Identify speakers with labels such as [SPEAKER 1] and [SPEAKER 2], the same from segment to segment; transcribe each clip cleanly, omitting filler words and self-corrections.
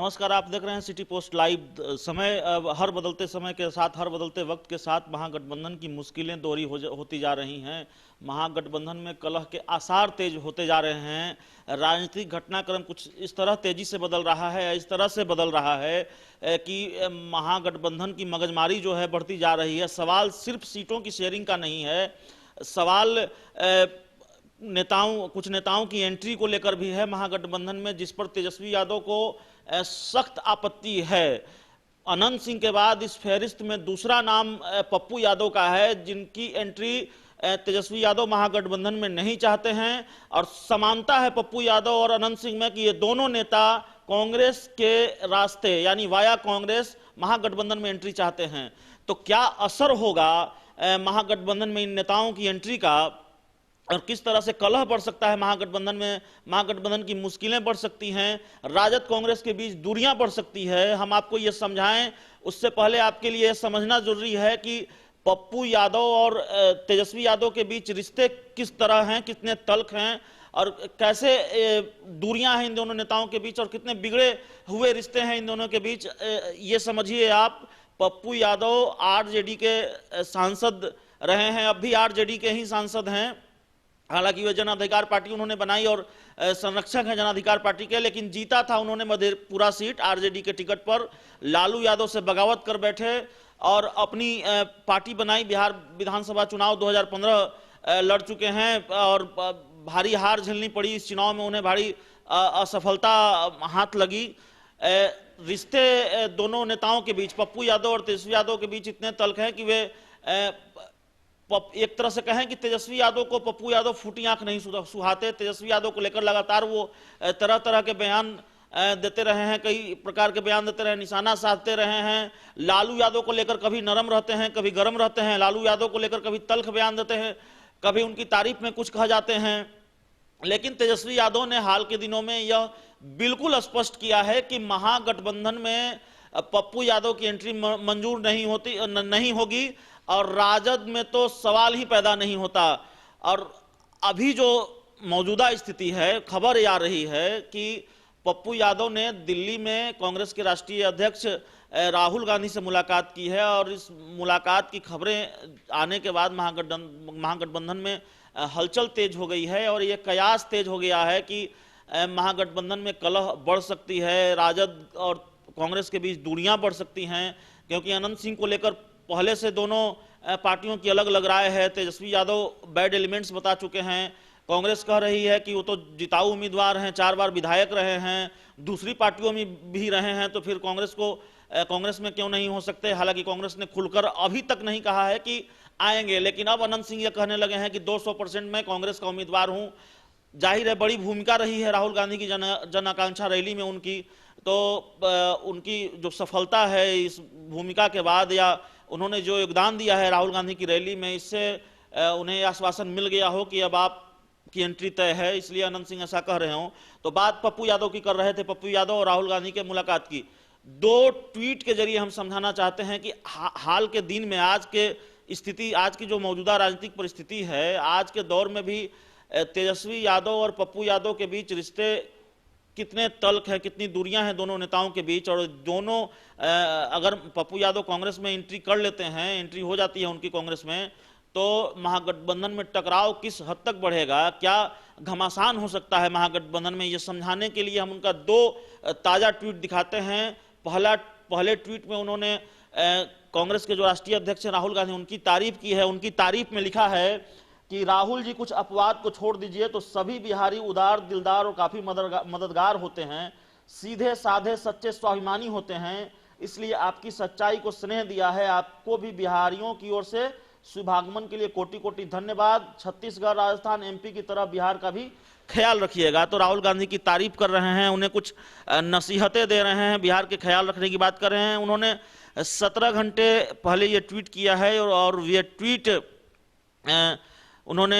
[SPEAKER 1] नमस्कार, आप देख रहे हैं सिटी पोस्ट लाइव। समय हर बदलते समय के साथ, हर बदलते वक्त के साथ महागठबंधन की मुश्किलें दोहरी होती जा रही हैं। महागठबंधन में कलह के आसार तेज होते जा रहे हैं। राजनीतिक घटनाक्रम कुछ इस तरह तेजी से बदल रहा है, इस तरह से बदल रहा है कि महागठबंधन की मगजमारी जो है बढ़ती जा रही है। सवाल सिर्फ सीटों की शेयरिंग का नहीं है, सवाल कुछ नेताओं की एंट्री को लेकर भी है महागठबंधन में, जिस पर तेजस्वी यादव को सख्त आपत्ति है। अनंत सिंह के बाद इस फहरिस्त में दूसरा नाम पप्पू यादव का है, जिनकी एंट्री तेजस्वी यादव महागठबंधन में नहीं चाहते हैं। और समानता है पप्पू यादव और अनंत सिंह में कि ये दोनों नेता कांग्रेस के रास्ते यानी वाया कांग्रेस महागठबंधन में एंट्री चाहते हैं। तो क्या असर होगा महागठबंधन में इन नेताओं की एंट्री का, और किस तरह से कलह बढ़ सकता है महागठबंधन में, महागठबंधन की मुश्किलें बढ़ सकती हैं, राजद कांग्रेस के बीच दूरियां बढ़ सकती है। हम आपको ये समझाएं उससे पहले आपके लिए समझना जरूरी है कि पप्पू यादव और तेजस्वी यादव के बीच रिश्ते किस तरह हैं, कितने तल्ख हैं और कैसे दूरियां हैं इन दोनों नेताओं के बीच, और कितने बिगड़े हुए रिश्ते हैं इन दोनों के बीच। ये समझिए आप, पप्पू यादव आरजेडी के सांसद रहे हैं, अब भी आरजेडी के ही सांसद हैं। हालांकि वे जन अधिकार पार्टी उन्होंने बनाई और संरक्षक हैं जन अधिकार पार्टी के, लेकिन जीता था उन्होंने मधेपुरा सीट आरजेडी के टिकट पर। लालू यादव से बगावत कर बैठे और अपनी पार्टी बनाई। बिहार विधानसभा चुनाव 2015 लड़ चुके हैं और भारी हार झेलनी पड़ी इस चुनाव में, उन्हें भारी असफलता हाथ लगी। रिश्ते दोनों नेताओं के बीच, पप्पू यादव और तेजस्वी यादव के बीच इतने तल्ख हैं कि वे एक तरह से कहें कि तेजस्वी यादव को पप्पू यादव फूटी आंख नहीं सुहाते। तेजस्वी यादव को लेकर लगातार वो तरह तरह के बयान देते रहे हैं, कई प्रकार के बयान देते रहे, निशाना साधते रहे हैं। लालू यादव को लेकर कभी नरम रहते हैं, कभी गर्म रहते हैं। लालू यादव को लेकर कभी तल्ख बयान देते हैं, कभी उनकी तारीफ में कुछ कहा जाते हैं। लेकिन तेजस्वी यादव ने हाल के दिनों में यह बिल्कुल स्पष्ट किया है कि महागठबंधन में पप्पू यादव की एंट्री मंजूर नहीं होगी और राजद में तो सवाल ही पैदा नहीं होता। और अभी जो मौजूदा स्थिति है, खबर ये आ रही है कि पप्पू यादव ने दिल्ली में कांग्रेस के राष्ट्रीय अध्यक्ष राहुल गांधी से मुलाकात की है और इस मुलाकात की खबरें आने के बाद महागठबंधन में हलचल तेज हो गई है और ये कयास तेज हो गया है कि महागठबंधन में कलह बढ़ सकती है, राजद और कांग्रेस के बीच दूरियां बढ़ सकती हैं। क्योंकि अनंत सिंह को लेकर पहले से दोनों पार्टियों की अलग अलग राय है। तेजस्वी यादव बैड एलिमेंट्स बता चुके हैं, कांग्रेस कह रही है कि वो तो जिताऊ उम्मीदवार हैं, 4 बार विधायक रहे हैं, दूसरी पार्टियों में भी रहे हैं, तो फिर कांग्रेस में क्यों नहीं हो सकते। हालांकि कांग्रेस ने खुलकर अभी तक नहीं कहा है कि आएंगे, लेकिन अब अनंत सिंह ये कहने लगे हैं कि 200% मैं कांग्रेस का उम्मीदवार हूं। जाहिर है बड़ी भूमिका रही है राहुल गांधी की जन आकांक्षा रैली में उनकी, तो उनकी जो सफलता है इस भूमिका के बाद, या उन्होंने जो योगदान दिया है राहुल गांधी की रैली में, इससे उन्हें आश्वासन मिल गया हो कि अब आपकी एंट्री तय है, इसलिए अनंत सिंह ऐसा कह रहे हो। तो बात पप्पू यादव की कर रहे थे, पप्पू यादव और राहुल गांधी के मुलाकात की। 2 ट्वीट के जरिए हम समझाना चाहते हैं कि हाल के दिन में आज के स्थिति, आज की जो मौजूदा राजनीतिक परिस्थिति है, आज के दौर में भी तेजस्वी यादव और पप्पू यादव के बीच रिश्ते कितने तल्ख है, कितनी दूरियां हैं दोनों नेताओं के बीच। और दोनों अगर पप्पू यादव कांग्रेस में एंट्री कर लेते हैं, एंट्री हो जाती है उनकी कांग्रेस में, तो महागठबंधन में टकराव किस हद तक बढ़ेगा, क्या घमासान हो सकता है महागठबंधन में, ये समझाने के लिए हम उनका 2 ताजा ट्वीट दिखाते हैं। पहले ट्वीट में उन्होंने कांग्रेस के जो राष्ट्रीय अध्यक्ष राहुल गांधी, उनकी तारीफ की है। उनकी तारीफ में लिखा है कि राहुल जी कुछ अपवाद को छोड़ दीजिए तो सभी बिहारी उदार, दिलदार और काफी मददगार होते हैं, सीधे साधे, सच्चे, स्वाभिमानी होते हैं, इसलिए आपकी सच्चाई को स्नेह दिया है। आपको भी बिहारियों की ओर से शुभागमन के लिए कोटि कोटि धन्यवाद। छत्तीसगढ़, राजस्थान, एमपी की तरह बिहार का भी ख्याल रखिएगा। तो राहुल गांधी की तारीफ कर रहे हैं, उन्हें कुछ नसीहतें दे रहे हैं, बिहार के ख्याल रखने की बात कर रहे हैं। उन्होंने 17 घंटे पहले ये ट्वीट किया है और ये ट्वीट उन्होंने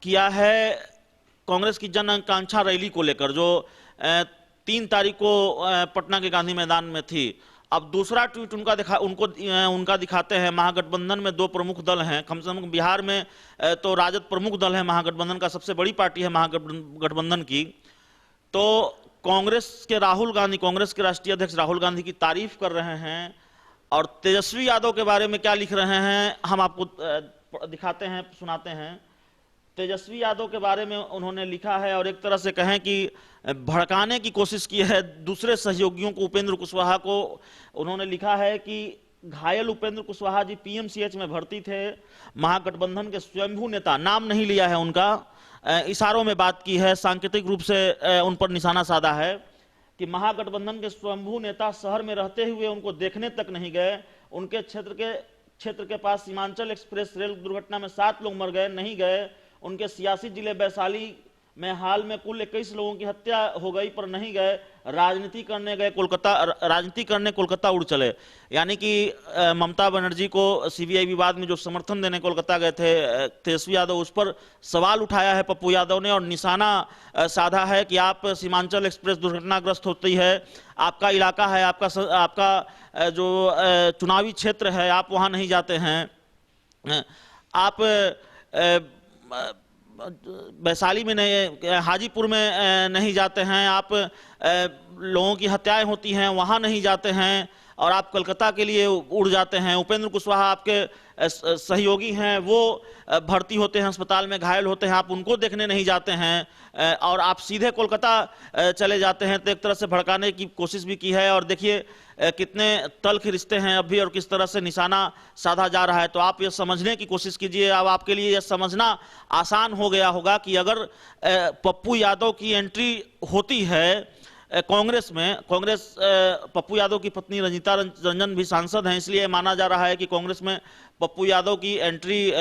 [SPEAKER 1] किया है कांग्रेस की जन आकांक्षा रैली को लेकर, जो 3 तारीख को पटना के गांधी मैदान में थी। अब दूसरा ट्वीट उनका दिखाते हैं। महागठबंधन में 2 प्रमुख दल हैं, कम से कम बिहार में तो राजद प्रमुख दल है, महागठबंधन का सबसे बड़ी पार्टी है महागठबंधन की। तो कांग्रेस के राष्ट्रीय अध्यक्ष राहुल गांधी की तारीफ कर रहे हैं और तेजस्वी यादव के बारे में क्या लिख रहे हैं हम आपको दिखाते हैं, सुनाते हैं। तेजस्वी यादव के बारे में उन्होंने लिखा है और एक तरह से कहें कि भड़काने की कोशिश की है दूसरे सहयोगियों को, उपेंद्र कुशवाहा को। उन्होंने लिखा है कि घायल उपेंद्र कुशवाहा जी पीएमसीएच में भर्ती थे, महागठबंधन के स्वयंभू नेता, नाम नहीं लिया है उनका, इशारों में बात की है, सांकेतिक रूप से उन पर निशाना साधा है कि महागठबंधन के स्वयंभू नेता शहर में रहते हुए उनको देखने तक नहीं गए। उनके क्षेत्र के पास सीमांचल एक्सप्रेस रेल दुर्घटना में 7 लोग मर गए, नहीं गए। उनके सियासी जिले वैशाली में हाल में कुल 21 लोगों की हत्या हो गई पर नहीं गए। राजनीति करने कोलकाता उड़ चले। यानी कि ममता बनर्जी को सीबीआई विवाद में जो समर्थन देने कोलकाता गए थे तेजस्वी यादव, उस पर सवाल उठाया है पप्पू यादव ने और निशाना साधा है कि आप सीमांचल एक्सप्रेस दुर्घटनाग्रस्त होती है, आपका इलाका है, आपका जो चुनावी क्षेत्र है, आप वहां नहीं जाते हैं, आप वैशाली में नहीं, हाजीपुर में नहीं जाते हैं, आप लोगों की हत्याएं होती हैं वहां नहीं जाते हैं और आप कलकत्ता के लिए उड़ जाते हैं। उपेंद्र कुशवाहा आपके सहयोगी हैं, वो भर्ती होते हैं अस्पताल में, घायल होते हैं, आप उनको देखने नहीं जाते हैं और आप सीधे कोलकाता चले जाते हैं। तो एक तरह से भड़काने की कोशिश भी की है और देखिए कितने तल्ख रिश्ते हैं अब भी और किस तरह से निशाना साधा जा रहा है। तो आप ये समझने की कोशिश कीजिए, अब आपके लिए यह समझना आसान हो गया होगा कि अगर पप्पू यादव की एंट्री होती है कांग्रेस में, पप्पू यादव की पत्नी रंजीता रंजन भी सांसद हैं, इसलिए माना जा रहा है कि कांग्रेस में पप्पू यादव की एंट्री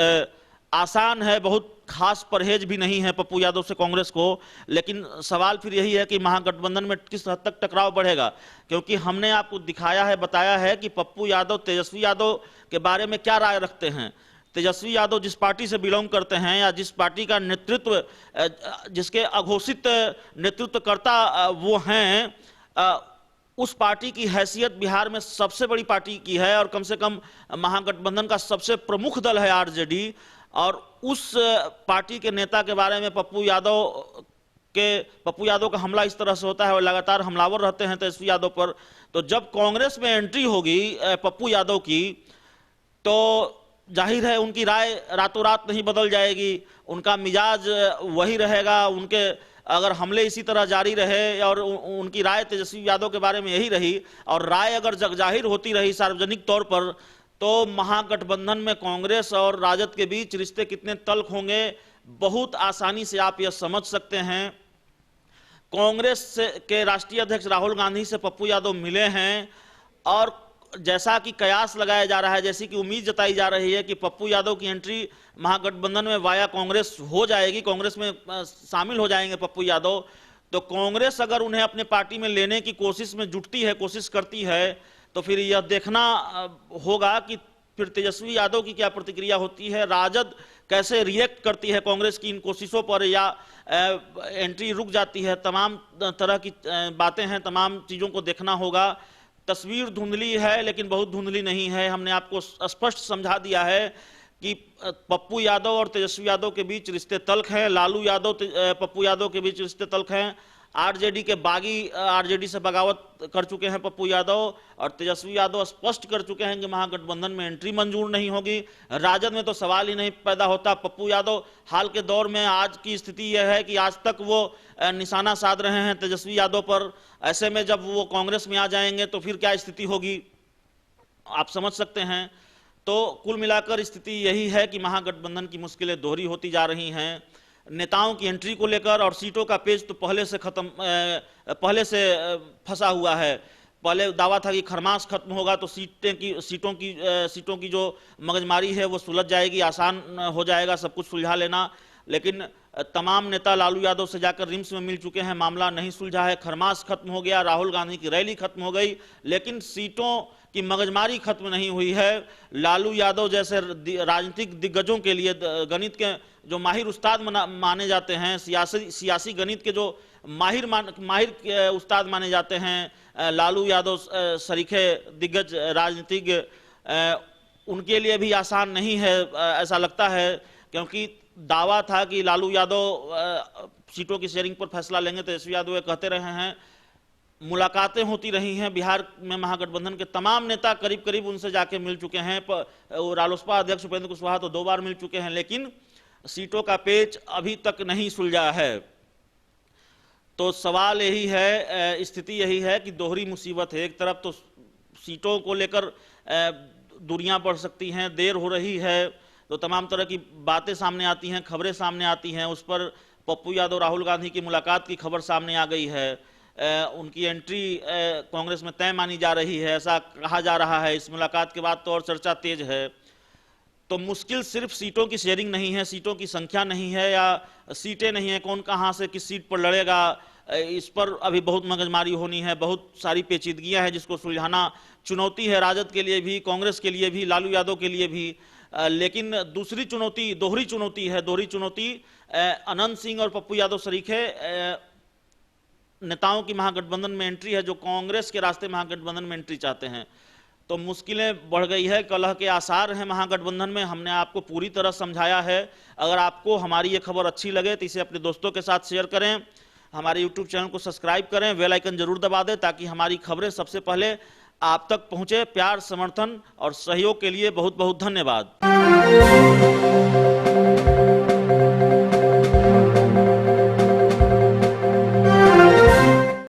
[SPEAKER 1] आसान है, बहुत खास परहेज भी नहीं है पप्पू यादव से कांग्रेस को। लेकिन सवाल फिर यही है कि महागठबंधन में किस हद तक टकराव बढ़ेगा, क्योंकि हमने आपको दिखाया है, बताया है कि पप्पू यादव तेजस्वी यादव के बारे में क्या राय रखते हैं। तेजस्वी यादव जिस पार्टी से बिलोंग करते हैं या जिस पार्टी का नेतृत्व, जिसके अघोषित नेतृत्वकर्ता वो हैं, उस पार्टी की हैसियत बिहार में सबसे बड़ी पार्टी की है और कम से कम महागठबंधन का सबसे प्रमुख दल है आरजेडी। और उस पार्टी के नेता के बारे में पप्पू यादव का हमला इस तरह से होता है और लगातार हमलावर रहते हैं तेजस्वी यादव पर। तो जब कांग्रेस में एंट्री होगी पप्पू यादव की, तो जाहिर है उनकी राय रातों रात नहीं बदल जाएगी, उनका मिजाज वही रहेगा। उनके अगर हमले इसी तरह जारी रहे और उनकी राय तेजस्वी यादव के बारे में यही रही और राय अगर जगजाहिर होती रही सार्वजनिक तौर पर, तो महागठबंधन में कांग्रेस और राजद के बीच रिश्ते कितने तल्ख होंगे बहुत आसानी से आप यह समझ सकते हैं। कांग्रेस के राष्ट्रीय अध्यक्ष राहुल गांधी से पप्पू यादव मिले हैं और जैसा कि कयास लगाया जा रहा है, जैसी कि उम्मीद जताई जा रही है कि पप्पू यादव की एंट्री महागठबंधन में वाया कांग्रेस हो जाएगी, कांग्रेस में शामिल हो जाएंगे पप्पू यादव। तो कांग्रेस अगर उन्हें अपने पार्टी में लेने की कोशिश में जुटती है, कोशिश करती है, तो फिर यह देखना होगा कि फिर तेजस्वी यादव की क्या प्रतिक्रिया होती है, राजद कैसे रिएक्ट करती है कांग्रेस की इन कोशिशों पर, या एंट्री रुक जाती है। तमाम तरह की बातें हैं, तमाम चीज़ों को देखना होगा। तस्वीर धुंधली है लेकिन बहुत धुंधली नहीं है। हमने आपको स्पष्ट समझा दिया है कि पप्पू यादव और तेजस्वी यादव के बीच रिश्ते तल्ख हैं, लालू यादव पप्पू यादव के बीच रिश्ते तल्ख हैं। आरजेडी से बगावत कर चुके हैं पप्पू यादव और तेजस्वी यादव स्पष्ट कर चुके हैं कि महागठबंधन में एंट्री मंजूर नहीं होगी। राजद में तो सवाल ही नहीं पैदा होता। पप्पू यादव हाल के दौर में आज की स्थिति यह है कि आज तक वो निशाना साध रहे हैं तेजस्वी यादव पर। ऐसे में जब वो कांग्रेस में आ जाएंगे तो फिर क्या स्थिति होगी आप समझ सकते हैं। तो कुल मिलाकर स्थिति यही है कि महागठबंधन की मुश्किलें दोहरी होती जा रही हैं। नेताओं की एंट्री को लेकर और सीटों का पेज तो पहले से फंसा हुआ है। पहले दावा था कि खरमास खत्म होगा तो सीटों की जो मगजमारी है वो सुलझ जाएगी, आसान हो जाएगा सब कुछ सुलझा लेना। लेकिन तमाम नेता लालू यादव से जाकर रिम्स में मिल चुके हैं, मामला नहीं सुलझा है। खरमास खत्म हो गया, राहुल गांधी की रैली खत्म हो गई, लेकिन सीटों की मगजमारी खत्म नहीं हुई है। लालू यादव जैसे राजनीतिक दिग्गजों के लिए, गणित के जो माहिर उस्ताद माने जाते हैं, सियासी गणित के जो माहिर उस्ताद माने जाते हैं, लालू यादव सरीखे दिग्गज राजनीतिज्ञ, उनके लिए भी आसान नहीं है ऐसा लगता है। क्योंकि दावा था कि लालू यादव सीटों की शेयरिंग पर फैसला लेंगे, तेजस्वी यादव कहते रहे हैं मुलाकातें होती रही हैं। बिहार में महागठबंधन के तमाम नेता करीब करीब उनसे जाके मिल चुके हैं। रालोसपा अध्यक्ष उपेंद्र कुशवाहा तो 2 बार मिल चुके हैं, लेकिन सीटों का पेच अभी तक नहीं सुलझा है। तो सवाल यही है, स्थिति यही है कि दोहरी मुसीबत है। एक तरफ तो सीटों को लेकर दूरियां बढ़ सकती हैं, देर हो रही है, तो तमाम तरह की बातें सामने आती हैं, खबरें सामने आती हैं। उस पर पप्पू यादव राहुल गांधी की मुलाकात की खबर सामने आ गई है। उनकी एंट्री कांग्रेस में तय मानी जा रही है, ऐसा कहा जा रहा है। इस मुलाकात के बाद तो और चर्चा तेज है। तो मुश्किल सिर्फ सीटों की शेयरिंग नहीं है, सीटों की संख्या नहीं है, या सीटें नहीं है, कौन कहां से किस सीट पर लड़ेगा, इस पर अभी बहुत मगजमारी होनी है। बहुत सारी पेचीदगियां हैं जिसको सुलझाना चुनौती है, राजद के लिए भी, कांग्रेस के लिए भी, लालू यादव के लिए भी। लेकिन दूसरी चुनौती दोहरी चुनौती है। दोहरी चुनौती अनंत सिंह और पप्पू यादव सरीखे नेताओं की महागठबंधन में एंट्री है, जो कांग्रेस के रास्ते महागठबंधन में एंट्री चाहते हैं। तो मुश्किलें बढ़ गई है, कलह के आसार हैं महागठबंधन में। हमने आपको पूरी तरह समझाया है। अगर आपको हमारी ये खबर अच्छी लगे तो इसे अपने दोस्तों के साथ शेयर करें, हमारे यूट्यूब चैनल को सब्सक्राइब करें, बेल आइकन जरूर दबा दें ताकि हमारी खबरें सबसे पहले आप तक पहुंचे। प्यार, समर्थन और सहयोग के लिए बहुत बहुत धन्यवाद।